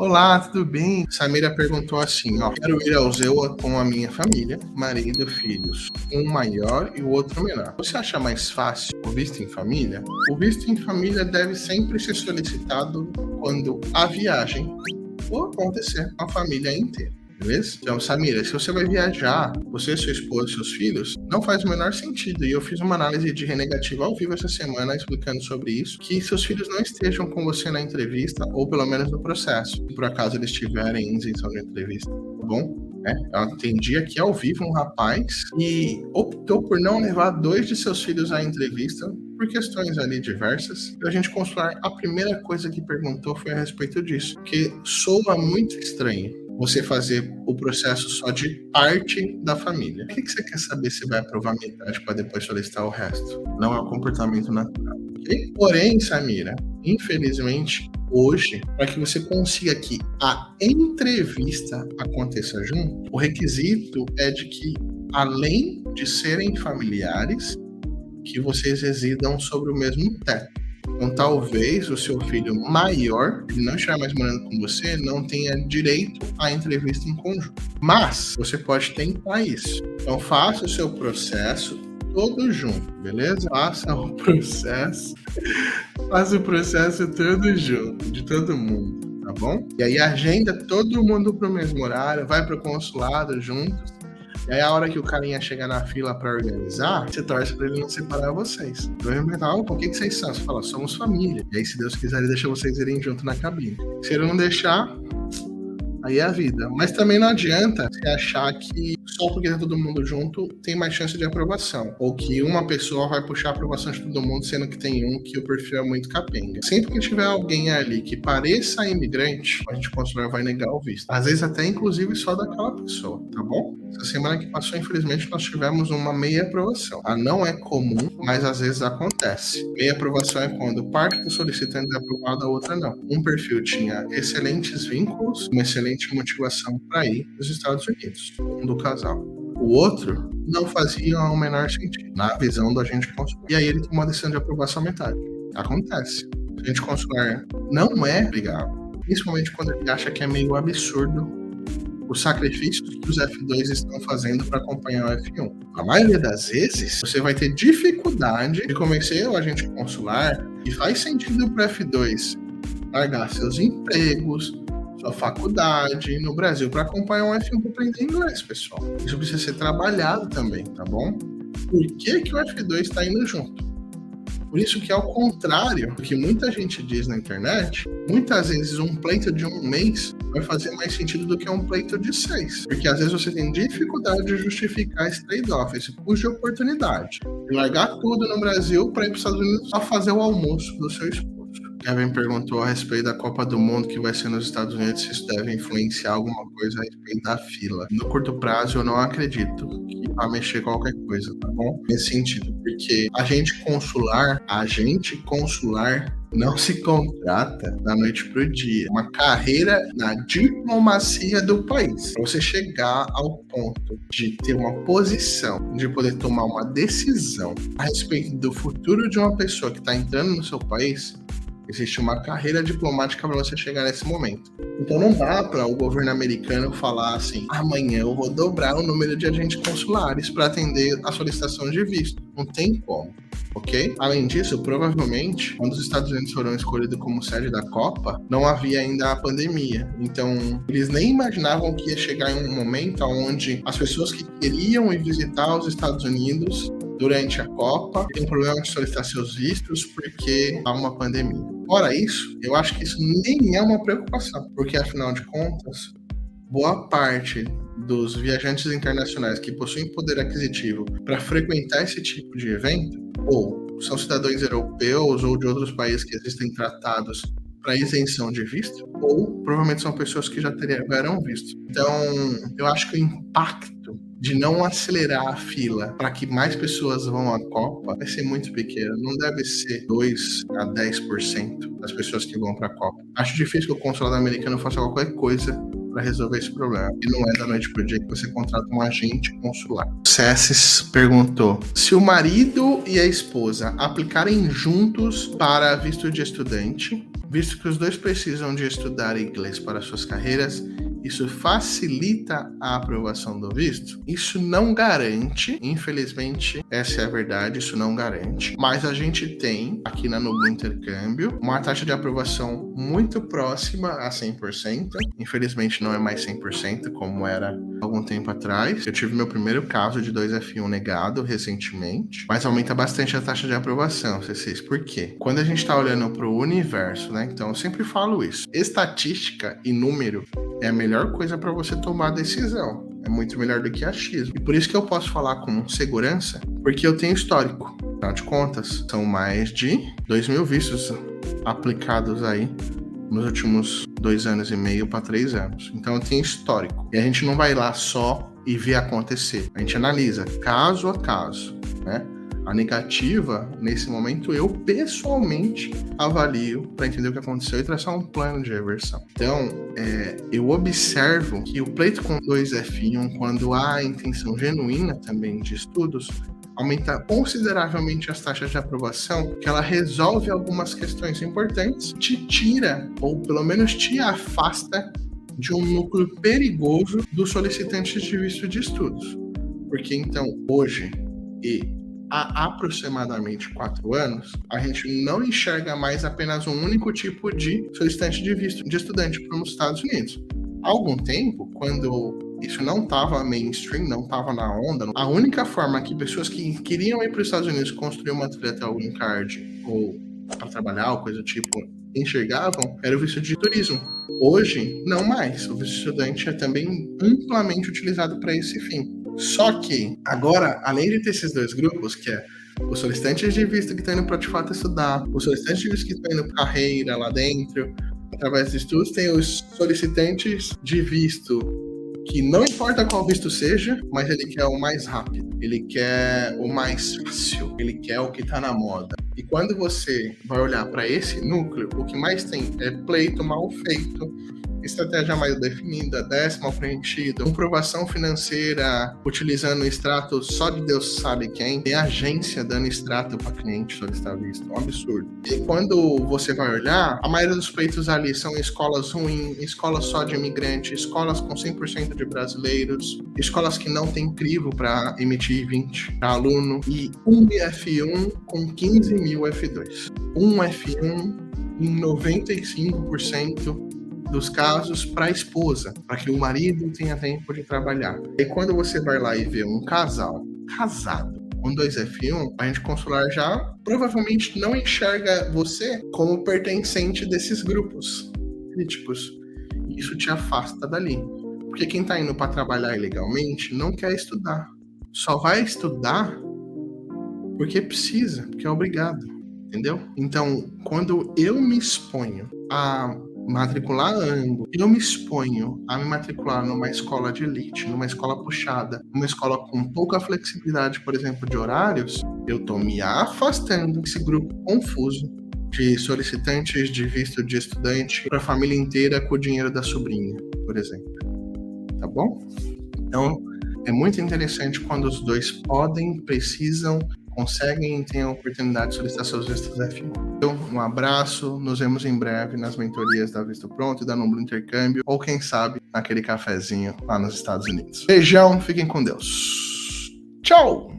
Olá, tudo bem? Samira perguntou assim, ó. Quero ir ao ZEUA com a minha família, marido, filhos. Um maior e o outro menor. Você acha mais fácil o visto em família? O visto em família deve sempre ser solicitado quando a viagem for acontecer com a família inteira. Beleza? Então, Samira, se você vai viajar, você, sua esposa e seus filhos, não faz o menor sentido. E eu fiz uma análise de R-negativo ao vivo essa semana explicando sobre isso, que seus filhos não estejam com você na entrevista, ou pelo menos no processo, se por acaso eles estiverem em isenção de entrevista, tá bom? Eu atendi aqui ao vivo um rapaz e optou por não levar 2 de seus filhos à entrevista por questões ali diversas. E o agente consular, a primeira coisa que perguntou foi a respeito disso, que soa muito estranho você fazer o processo só de parte da família. Por que você quer saber se vai aprovar metade para depois solicitar o resto? Não é um comportamento natural, ok? Porém, Samira, infelizmente, hoje, para que você consiga que a entrevista aconteça junto, o requisito é de que, além de serem familiares, que vocês residam sobre o mesmo teto. Então, talvez o seu filho maior, ele não estiver mais morando com você, não tenha direito à entrevista em conjunto. Mas você pode tentar isso. Então, faça o seu processo todo junto, beleza? Faça o processo todo junto, de todo mundo, tá bom? E aí agenda todo mundo pro mesmo horário, vai pro consulado juntos. E aí, a hora que o carinha chega na fila pra organizar, você torce pra ele não separar vocês. Então, ele vai perguntar, opa, o que vocês são? Você fala, somos família. E aí, se Deus quiser, ele deixa vocês irem junto na cabine. Se ele não deixar, aí é a vida. Mas também não adianta você achar que só porque tá todo mundo junto tem mais chance de aprovação. Ou que uma pessoa vai puxar a aprovação de todo mundo, sendo que tem um que o perfil é muito capenga. Sempre que tiver alguém ali que pareça imigrante, a gente consular vai negar o visto. Às vezes até, inclusive, só daquela pessoa, tá bom? Essa semana que passou, infelizmente, nós tivemos uma meia aprovação. Não é comum, mas às vezes acontece. Meia aprovação é quando parte do solicitante é aprovada, a outra não. Um perfil tinha excelentes vínculos, uma excelente motivação para ir para os Estados Unidos, um do casal. O outro não fazia o menor sentido, na visão do agente consular. E aí ele tomou a decisão de aprovação metade. Acontece. O agente consular não é obrigado, principalmente quando ele acha que é meio absurdo os sacrifícios que os F2 estão fazendo para acompanhar o F1. A maioria das vezes, você vai ter dificuldade de convencer o agente consular que faz sentido para o F2 largar seus empregos, sua faculdade no Brasil para acompanhar um F1 para aprender inglês, pessoal. Isso precisa ser trabalhado também, tá bom? Por que o F2 está indo junto? Por isso que, ao contrário do que muita gente diz na internet, muitas vezes um pleito de 1 mês vai fazer mais sentido do que um pleito de 6. Porque às vezes você tem dificuldade de justificar esse trade-off, esse custo de oportunidade. De largar tudo no Brasil para ir para os Estados Unidos só fazer o almoço do seu esposo. Kevin perguntou a respeito da Copa do Mundo que vai ser nos Estados Unidos, se isso deve influenciar alguma coisa a respeito da fila. No curto prazo, eu não acredito que vai mexer qualquer coisa, tá bom? Nesse sentido, porque agente consular não se contrata da noite pro dia. Uma carreira na diplomacia do país. Para você chegar ao ponto de ter uma posição, de poder tomar uma decisão a respeito do futuro de uma pessoa que está entrando no seu país, existe uma carreira diplomática para você chegar nesse momento. Então não dá para o governo americano falar assim, amanhã eu vou dobrar o número de agentes consulares para atender a solicitação de visto. Não tem como, ok? Além disso, provavelmente, quando os Estados Unidos foram escolhidos como sede da Copa, não havia ainda a pandemia. Então, eles nem imaginavam que ia chegar em um momento onde as pessoas que queriam ir visitar os Estados Unidos durante a Copa tem problema de solicitar seus vistos porque há uma pandemia. Fora isso, eu acho que isso nem é uma preocupação, porque afinal de contas, boa parte dos viajantes internacionais que possuem poder aquisitivo para frequentar esse tipo de evento, ou são cidadãos europeus ou de outros países que existem tratados para isenção de visto, ou provavelmente são pessoas que já tiveram visto. Então, eu acho que o impacto de não acelerar a fila para que mais pessoas vão à Copa vai ser muito pequeno. Não deve ser 2 a 10% das pessoas que vão para a Copa. Acho difícil que o consulado americano faça qualquer coisa para resolver esse problema. E não é da noite pro dia que você contrata um agente consular. O Cessis perguntou: se o marido e a esposa aplicarem juntos para visto de estudante, visto que os dois precisam de estudar inglês para suas carreiras, isso facilita a aprovação do visto? Isso não garante, infelizmente, essa é a verdade, isso não garante. Mas a gente tem, aqui na Nublo Intercâmbio, uma taxa de aprovação muito próxima a 100%. Infelizmente não é mais 100%, como era algum tempo atrás. Eu tive meu primeiro caso de 2F1 negado recentemente, mas aumenta bastante a taxa de aprovação, vocês. Por quê? Quando a gente está olhando para o universo, né? Então eu sempre falo isso. Estatística e número é a melhor coisa para você tomar decisão. É muito melhor do que achismo. E por isso que eu posso falar com segurança, porque eu tenho histórico. Afinal de contas, são mais de 2.000 vistos aplicados aí nos últimos 2 anos e meio para 3 anos. Então eu tenho histórico. E a gente não vai lá só e ver acontecer. A gente analisa caso a caso, né? A negativa, nesse momento, eu pessoalmente avalio para entender o que aconteceu e traçar um plano de reversão. Então, eu observo que o pleito com 2F1, quando há a intenção genuína também de estudos, aumenta consideravelmente as taxas de aprovação, que ela resolve algumas questões importantes, te tira, ou pelo menos te afasta de um núcleo perigoso dos solicitantes de visto de estudos. Porque então, hoje, há aproximadamente 4 anos, a gente não enxerga mais apenas um único tipo de solicitante de visto de estudante para os Estados Unidos. Há algum tempo, quando isso não estava mainstream, não estava na onda, a única forma que pessoas que queriam ir para os Estados Unidos construir uma trilha até o green card ou para trabalhar ou coisa do tipo enxergavam era o visto de turismo. Hoje, não mais. O visto de estudante é também amplamente utilizado para esse fim. Só que, agora, além de ter esses dois grupos, que é os solicitantes de visto que estão indo para de fato estudar, os solicitantes de visto que estão indo para carreira lá dentro, através de estudos, tem os solicitantes de visto que não importa qual visto seja, mas ele quer o mais rápido, ele quer o mais fácil, ele quer o que está na moda. E quando você vai olhar para esse núcleo, o que mais tem é pleito mal feito, estratégia mais definida, décimo preenchido, comprovação financeira utilizando extrato só de Deus sabe quem, tem agência dando extrato para cliente solicitar visto, é um absurdo. E quando você vai olhar, a maioria dos pleitos ali são escolas ruins, escolas só de imigrante, escolas com 100% de brasileiros, escolas que não tem crivo para emitir 20 para aluno, e um F1 com 15 mil F2. Um F1 em 95% dos casos para a esposa, para que o marido tenha tempo de trabalhar. E quando você vai lá e vê um casal casado com 2F1, a agente consular já provavelmente não enxerga você como pertencente desses grupos críticos. Isso te afasta dali. Porque quem está indo para trabalhar ilegalmente não quer estudar. Só vai estudar porque precisa, porque é obrigado. Entendeu? Então, quando eu me exponho a matricular ANGO, eu me exponho a me matricular numa escola de elite, numa escola puxada, numa escola com pouca flexibilidade, por exemplo, de horários, eu estou me afastando desse grupo confuso de solicitantes de visto de estudante para a família inteira com o dinheiro da sobrinha, por exemplo. Tá bom? Então, é muito interessante quando os dois podem, precisam, conseguem e têm a oportunidade de solicitar seus vistos F1. Então, um abraço, nos vemos em breve nas mentorias da Visto Pronto e da Nublo Intercâmbio, ou quem sabe, naquele cafezinho lá nos Estados Unidos. Beijão, fiquem com Deus. Tchau!